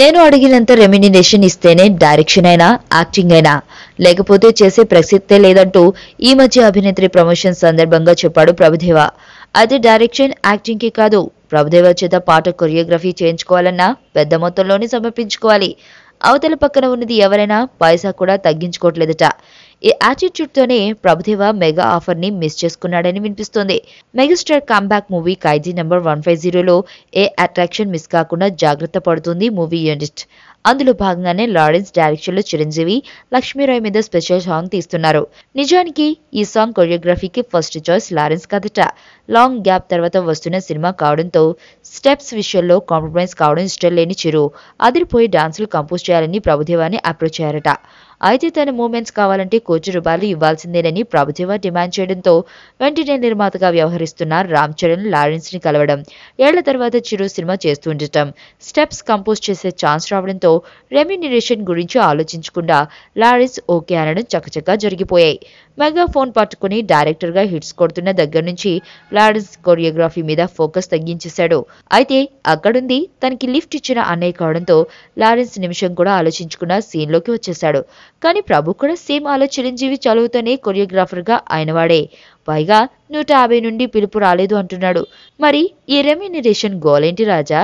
నేను అడిగినంత రెమ్యునరేషన్ ఇస్తేనే డైరెక్షన్ అయినా యాక్టింగ్ అయినా లేకపోతే చేసే ప్రసక్తే లేదంటూ ఈ మధ్య అభినేత్రి ప్రమోషన్ సందర్భంగా చెప్పాడు ప్రభుదేవా. అయితే డైరెక్షన్ యాక్టింగ్ కి కాదు, ప్రభుదేవా చేత పాట కొరియోగ్రఫీ చేయించుకోవాలన్నా పెద్ద మొత్తంలోనే సమర్పించుకోవాలి. అవతల పక్కన ఉన్నది ఎవరైనా పైసా కూడా తగ్గించుకోవట్లేదట. ఈ యాటిట్యూడ్ తోనే ప్రభుదేవా మెగా ఆఫర్ ని మిస్ చేసుకున్నాడని వినిపిస్తోంది. మెగాస్టార్ కమ్బ్యాక్ మూవీ ఖైదీ నంబర్ 150లో ఏ అట్రాక్షన్ మిస్ కాకుండా జాగ్రత్త పడుతుంది మూవీ యూనిట్. అందులో భాగంగానే లారెన్స్ డైరెక్షన్ లో చిరంజీవి, లక్ష్మీరాయ్ మీద స్పెషల్ సాంగ్ తీస్తున్నారు. నిజానికి ఈ సాంగ్ కొరియోగ్రఫీకి ఫస్ట్ చాయిస్ లారెన్స్ కాదట. లాంగ్ గ్యాప్ తర్వాత వస్తున్న సినిమా కావడంతో స్టెప్స్ విషయంలో కాంప్రమైజ్ కావడం ఇష్టం లేని చిరు అదిరిపోయి డాన్సులు కంపోజ్ చేయాలని ప్రభుదేవాని అప్రోచ్ అయ్యారట. అయితే తన మూమెంట్స్ కావాలంటే ₹1,00,00,000 ఇవ్వాల్సిందేనని ప్రభుదేవా డిమాండ్ చేయడంతో వెంటనే నిర్మాతగా వ్యవహరిస్తున్న రామ్ చరణ్ లారెన్స్ ని కలవడం, ఏళ్ల తర్వాత చిరు సినిమా చేస్తుండటం, స్టెప్స్ కంపోజ్ చేసే ఛాన్స్ రావడంతో రెమ్యునరేషన్ గురించి ఆలోచించకుండా లారెన్స్ ఓకే అనడం చకచకా జరిగిపోయాయి. మెగా ఫోన్ పట్టుకుని డైరెక్టర్ గా హిట్స్ కొడుతున్న దగ్గర నుంచి లారెన్స్ కొరియోగ్రఫీ మీద ఫోకస్ తగ్గించేశాడు. అయితే అక్కడుంది తనకి లిఫ్ట్ ఇచ్చిన అన్నయ్య కావడంతో లారెన్స్ నిమిషం కూడా ఆలోచించకుండా సీన్ లోకి వచ్చేశాడు. కానీ ప్రభు కూడా సేమ్ అలా చిరంజీవి చదువుతోనే కొరియోగ్రాఫర్ గా ఆయనవాడే. పైగా 150 నుండి పిలుపు రాలేదు అంటున్నాడు. మరి ఈ రెమ్యునరేషన్ గోలేంటి రాజా?